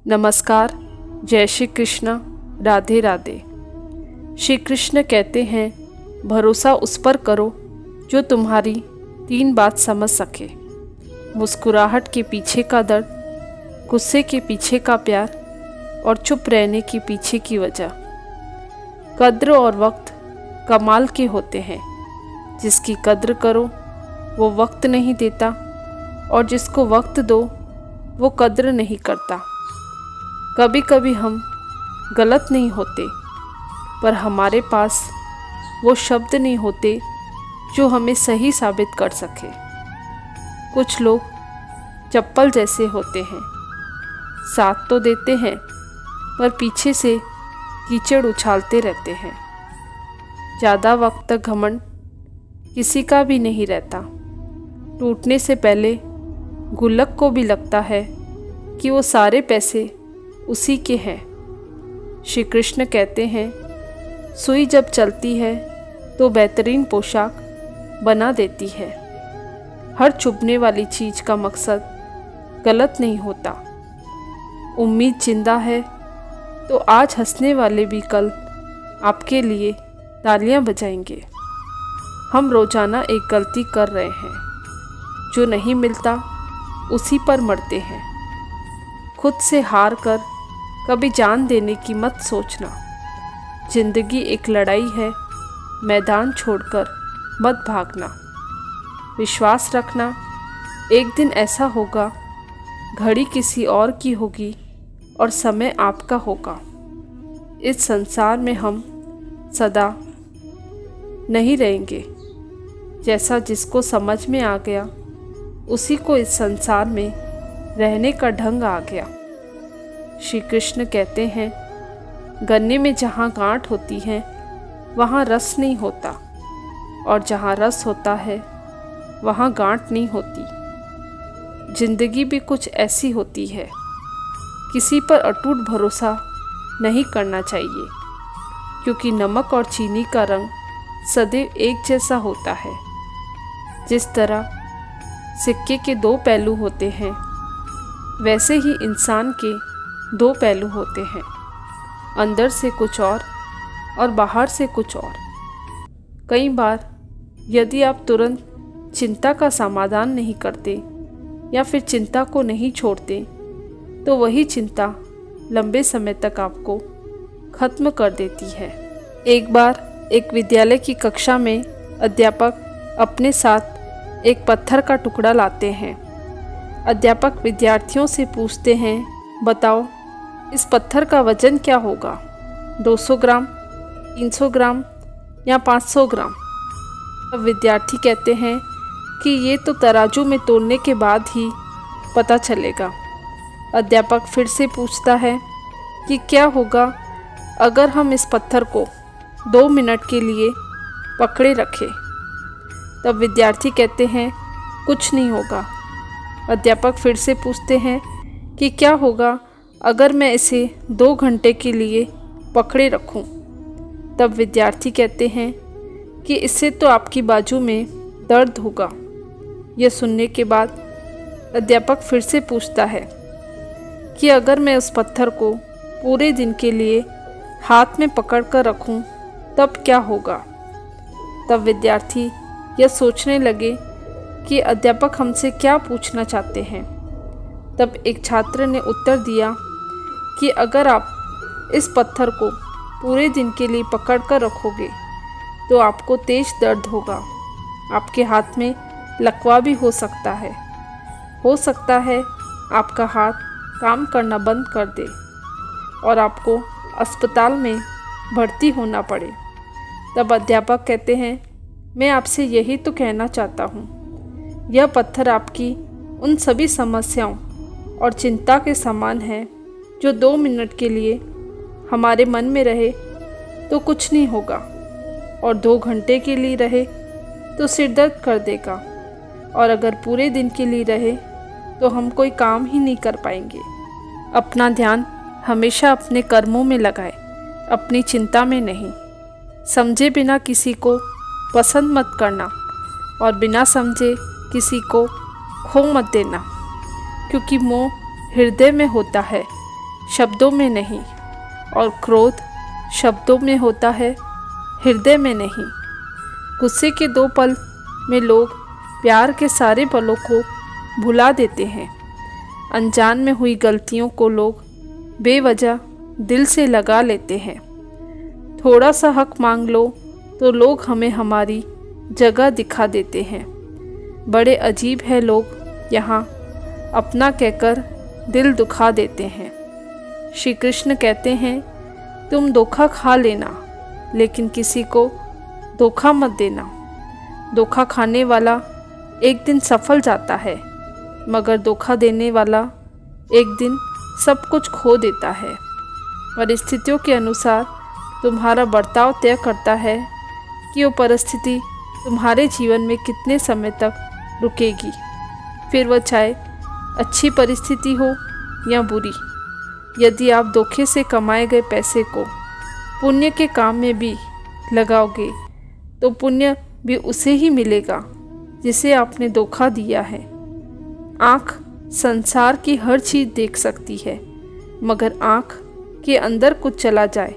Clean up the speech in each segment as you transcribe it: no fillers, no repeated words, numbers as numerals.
नमस्कार। जय श्री कृष्ण। राधे राधे। श्री कृष्ण कहते हैं, भरोसा उस पर करो जो तुम्हारी 3 बात समझ सके। मुस्कुराहट के पीछे का दर्द, गुस्से के पीछे का प्यार और चुप रहने के पीछे की वजह। कद्र और वक्त कमाल के होते हैं। जिसकी कद्र करो वो वक्त नहीं देता, और जिसको वक्त दो वो कद्र नहीं करता। कभी कभी हम गलत नहीं होते, पर हमारे पास वो शब्द नहीं होते जो हमें सही साबित कर सके। कुछ लोग चप्पल जैसे होते हैं, साथ तो देते हैं पर पीछे से कीचड़ उछालते रहते हैं। ज़्यादा वक्त तक घमंड किसी का भी नहीं रहता। टूटने से पहले गुल्लक को भी लगता है कि वो सारे पैसे उसी के हैं। श्री कृष्ण कहते हैं, सुई जब चलती है तो बेहतरीन पोशाक बना देती है। हर चुभने वाली चीज़ का मकसद गलत नहीं होता। उम्मीद जिंदा है तो आज हंसने वाले भी कल आपके लिए तालियां बजाएंगे। हम रोज़ाना एक गलती कर रहे हैं, जो नहीं मिलता उसी पर मरते हैं। खुद से हार कर कभी जान देने की मत सोचना। जिंदगी एक लड़ाई है, मैदान छोड़कर मत भागना। विश्वास रखना, एक दिन ऐसा होगा, घड़ी किसी और की होगी और समय आपका होगा। इस संसार में हम सदा नहीं रहेंगे। जैसा जिसको समझ में आ गया, उसी को इस संसार में रहने का ढंग आ गया। श्री कृष्ण कहते हैं, गन्ने में जहाँ गांठ होती है वहाँ रस नहीं होता, और जहाँ रस होता है वहाँ गांठ नहीं होती। जिंदगी भी कुछ ऐसी होती है। किसी पर अटूट भरोसा नहीं करना चाहिए, क्योंकि नमक और चीनी का रंग सदैव एक जैसा होता है। जिस तरह सिक्के के 2 पहलू होते हैं, वैसे ही इंसान के 2 पहलू होते हैं, अंदर से कुछ और बाहर से कुछ और। कई बार यदि आप तुरंत चिंता का समाधान नहीं करते या फिर चिंता को नहीं छोड़ते, तो वही चिंता लंबे समय तक आपको खत्म कर देती है। एक बार एक विद्यालय की कक्षा में अध्यापक अपने साथ एक पत्थर का टुकड़ा लाते हैं। अध्यापक विद्यार्थियों से पूछते हैं, बताओ इस पत्थर का वजन क्या होगा, 200 ग्राम, 300 ग्राम या 500 ग्राम। अब विद्यार्थी कहते हैं कि ये तो तराजू में तोलने के बाद ही पता चलेगा। अध्यापक फिर से पूछता है कि क्या होगा अगर हम इस पत्थर को 2 मिनट के लिए पकड़े रखें। तब विद्यार्थी कहते हैं, कुछ नहीं होगा। अध्यापक फिर से पूछते हैं कि क्या होगा अगर मैं इसे 2 घंटे के लिए पकड़े रखूं। तब विद्यार्थी कहते हैं कि इससे तो आपकी बाजू में दर्द होगा। यह सुनने के बाद अध्यापक फिर से पूछता है कि अगर मैं उस पत्थर को पूरे दिन के लिए हाथ में पकड़ कर रखूं, तब क्या होगा। तब विद्यार्थी यह सोचने लगे कि अध्यापक हमसे क्या पूछना चाहते हैं। तब एक छात्र ने उत्तर दिया कि अगर आप इस पत्थर को पूरे दिन के लिए पकड़ कर रखोगे तो आपको तेज दर्द होगा। आपके हाथ में लकवा भी हो सकता है। आपका हाथ काम करना बंद कर दे और आपको अस्पताल में भर्ती होना पड़े। तब अध्यापक कहते हैं, मैं आपसे यही तो कहना चाहता हूँ। यह पत्थर आपकी उन सभी समस्याओं और चिंता के समान है जो 2 मिनट के लिए हमारे मन में रहे तो कुछ नहीं होगा, और 2 घंटे के लिए रहे तो सिर दर्द कर देगा, और अगर पूरे दिन के लिए रहे तो हम कोई काम ही नहीं कर पाएंगे। अपना ध्यान हमेशा अपने कर्मों में लगाए, अपनी चिंता में नहीं। समझे बिना किसी को पसंद मत करना, और बिना समझे किसी को खो मत देना, क्योंकि मोह हृदय में होता है, शब्दों में नहीं, और क्रोध शब्दों में होता है, हृदय में नहीं। गुस्से के 2 पल में लोग प्यार के सारे पलों को भुला देते हैं। अनजान में हुई गलतियों को लोग बेवजह दिल से लगा लेते हैं। थोड़ा सा हक मांग लो तो लोग हमें हमारी जगह दिखा देते हैं। बड़े अजीब है लोग यहाँ अपना कहकर दिल दुखा देते हैं। श्री कृष्ण कहते हैं, तुम धोखा खा लेना, लेकिन किसी को धोखा मत देना। धोखा खाने वाला एक दिन सफल जाता है, मगर धोखा देने वाला एक दिन सब कुछ खो देता है। परिस्थितियों के अनुसार तुम्हारा बर्ताव तय करता है कि वो परिस्थिति तुम्हारे जीवन में कितने समय तक रुकेगी। फिर वह चाहे अच्छी परिस्थिति हो या बुरी। यदि आप धोखे से कमाए गए पैसे को पुण्य के काम में भी लगाओगे तो पुण्य भी उसे ही मिलेगा जिसे आपने धोखा दिया है। आँख संसार की हर चीज़ देख सकती है, मगर आँख के अंदर कुछ चला जाए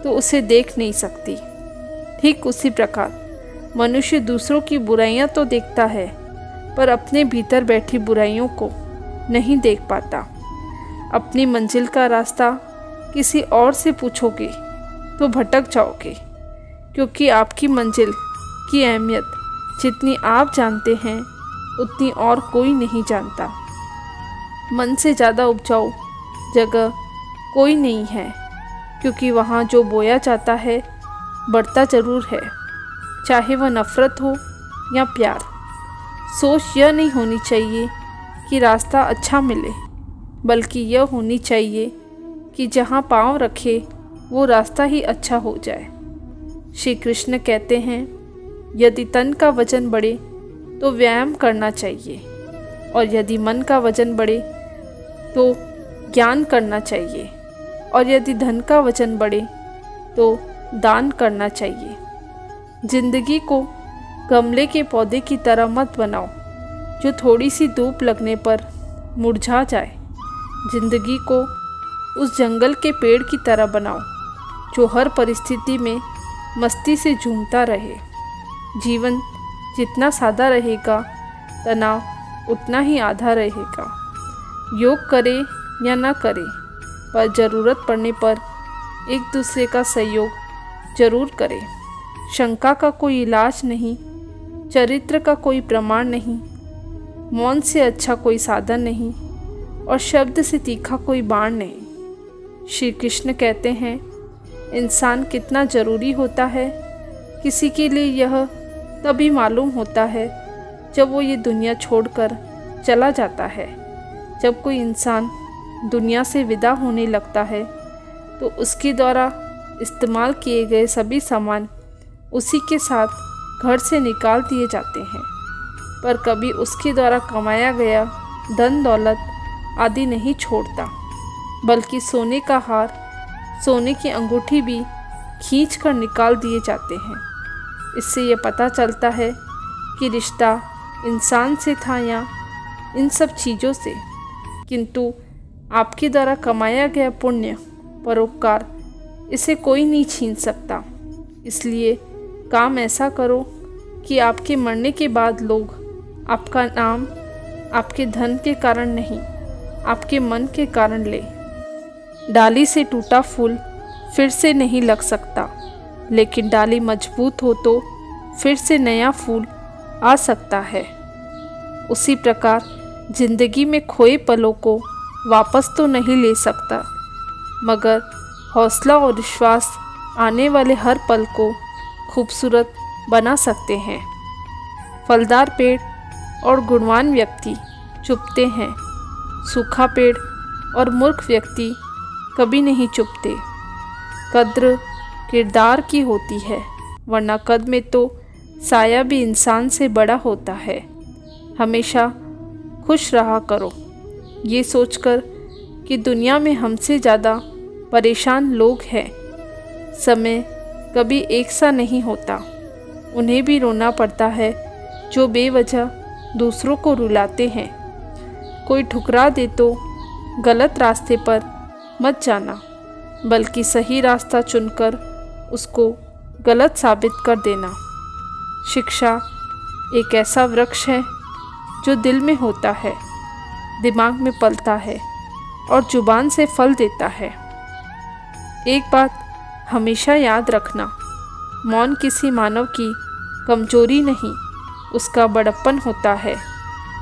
तो उसे देख नहीं सकती। ठीक उसी प्रकार मनुष्य दूसरों की बुराइयां तो देखता है, पर अपने भीतर बैठी बुराइयों को नहीं देख पाता। अपनी मंजिल का रास्ता किसी और से पूछोगे तो भटक जाओगे, क्योंकि आपकी मंजिल की अहमियत जितनी आप जानते हैं उतनी और कोई नहीं जानता। मन से ज़्यादा उपजाऊ जगह कोई नहीं है, क्योंकि वहाँ जो बोया जाता है बढ़ता ज़रूर है, चाहे वह नफ़रत हो या प्यार। सोच यह नहीं होनी चाहिए कि रास्ता अच्छा मिले, बल्कि यह होनी चाहिए कि जहाँ पाँव रखे वो रास्ता ही अच्छा हो जाए। श्री कृष्ण कहते हैं, यदि तन का वजन बढ़े तो व्यायाम करना चाहिए, और यदि मन का वजन बढ़े तो ज्ञान करना चाहिए, और यदि धन का वजन बढ़े तो दान करना चाहिए। जिंदगी को गमले के पौधे की तरह मत बनाओ जो थोड़ी सी धूप लगने पर मुरझा जाए। जिंदगी को उस जंगल के पेड़ की तरह बनाओ जो हर परिस्थिति में मस्ती से झूमता रहे। जीवन जितना सादा रहेगा, तनाव उतना ही आधा रहेगा। योग करे या ना करे, पर ज़रूरत पड़ने पर एक दूसरे का सहयोग जरूर करें। शंका का कोई इलाज नहीं, चरित्र का कोई प्रमाण नहीं, मौन से अच्छा कोई साधन नहीं, और शब्द से तीखा कोई बाण नहीं। श्री कृष्ण कहते हैं, इंसान कितना ज़रूरी होता है किसी के लिए यह तभी मालूम होता है जब वो ये दुनिया छोड़कर चला जाता है। जब कोई इंसान दुनिया से विदा होने लगता है तो उसके द्वारा इस्तेमाल किए गए सभी सामान उसी के साथ घर से निकाल दिए जाते हैं, पर कभी उसके द्वारा कमाया गया धन दौलत आदि नहीं छोड़ता, बल्कि सोने का हार, सोने की अंगूठी भी खींच कर निकाल दिए जाते हैं। इससे ये पता चलता है कि रिश्ता इंसान से था या इन सब चीज़ों से, किंतु आपके द्वारा कमाया गया पुण्य, परोपकार, इसे कोई नहीं छीन सकता। इसलिए काम ऐसा करो कि आपके मरने के बाद लोग आपका नाम आपके धन के कारण नहीं, आपके मन के कारण ले। डाली से टूटा फूल फिर से नहीं लग सकता, लेकिन डाली मजबूत हो तो फिर से नया फूल आ सकता है। उसी प्रकार जिंदगी में खोए पलों को वापस तो नहीं ले सकता, मगर हौसला और विश्वास आने वाले हर पल को खूबसूरत बना सकते हैं। फलदार पेड़ और गुणवान व्यक्ति चुपते हैं, सूखा पेड़ और मूर्ख व्यक्ति कभी नहीं चुपते। कद्र किरदार की होती है, वरना कद में तो साया भी इंसान से बड़ा होता है। हमेशा खुश रहा करो, ये सोचकर कि दुनिया में हमसे ज़्यादा परेशान लोग हैं। समय कभी एक सा नहीं होता, उन्हें भी रोना पड़ता है जो बेवजह दूसरों को रुलाते हैं। कोई ठुकरा दे तो गलत रास्ते पर मत जाना, बल्कि सही रास्ता चुनकर उसको गलत साबित कर देना। शिक्षा एक ऐसा वृक्ष है जो दिल में होता है, दिमाग में पलता है और जुबान से फल देता है। एक बात हमेशा याद रखना, मौन किसी मानव की कमजोरी नहीं, उसका बड़प्पन होता है।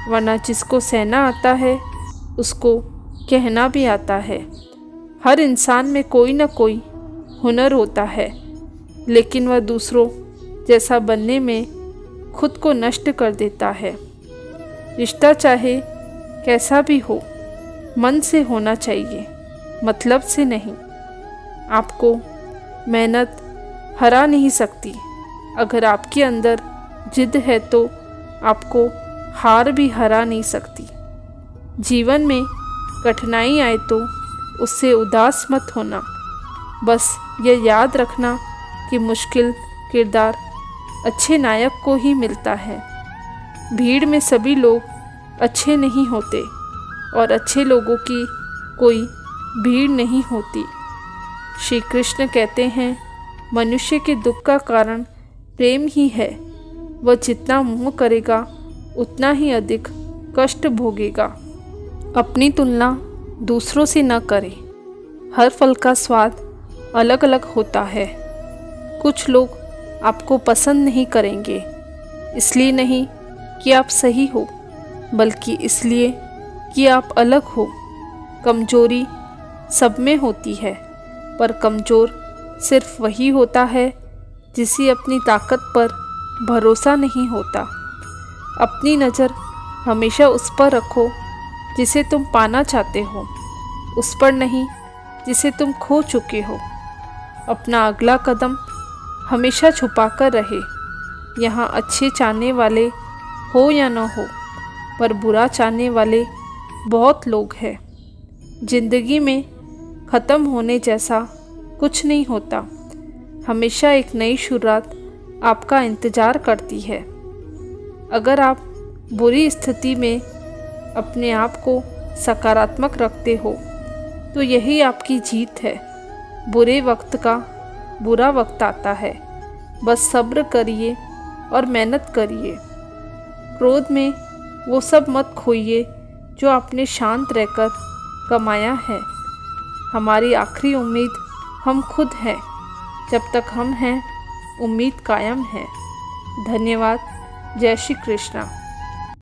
वरना जिसको सहना आता है उसको कहना भी आता है। हर इंसान में कोई ना कोई हुनर होता है, लेकिन वह दूसरों जैसा बनने में खुद को नष्ट कर देता है। रिश्ता चाहे कैसा भी हो, मन से होना चाहिए, मतलब से नहीं। आपको मेहनत हरा नहीं सकती। अगर आपके अंदर जिद है तो आपको हार भी हरा नहीं सकती। जीवन में कठिनाई आए तो उससे उदास मत होना। बस ये याद रखना कि मुश्किल किरदार अच्छे नायक को ही मिलता है। भीड़ में सभी लोग अच्छे नहीं होते और अच्छे लोगों की कोई भीड़ नहीं होती। श्री कृष्ण कहते हैं, मनुष्य के दुख का कारण प्रेम ही है। वह जितना मोह करेगा उतना ही अधिक कष्ट भोगेगा। अपनी तुलना दूसरों से न करें। हर फल का स्वाद अलग अलग होता है। कुछ लोग आपको पसंद नहीं करेंगे, इसलिए नहीं कि आप सही हो, बल्कि इसलिए कि आप अलग हो। कमजोरी सब में होती है, पर कमज़ोर सिर्फ वही होता है जिसे अपनी ताकत पर भरोसा नहीं होता। अपनी नज़र हमेशा उस पर रखो जिसे तुम पाना चाहते हो, उस पर नहीं जिसे तुम खो चुके हो। अपना अगला कदम हमेशा छुपा कर रहे। यहाँ अच्छे चाहने वाले हो या न हो, पर बुरा चाहने वाले बहुत लोग हैं। जिंदगी में ख़त्म होने जैसा कुछ नहीं होता। हमेशा एक नई शुरुआत आपका इंतज़ार करती है। अगर आप बुरी स्थिति में अपने आप को सकारात्मक रखते हो तो यही आपकी जीत है। बुरे वक्त का बुरा वक्त आता है, बस सब्र करिए और मेहनत करिए। क्रोध में वो सब मत खोइए जो आपने शांत रहकर कमाया है। हमारी आखिरी उम्मीद हम खुद हैं। जब तक हम हैं, उम्मीद कायम है। धन्यवाद। जय श्री कृष्णा।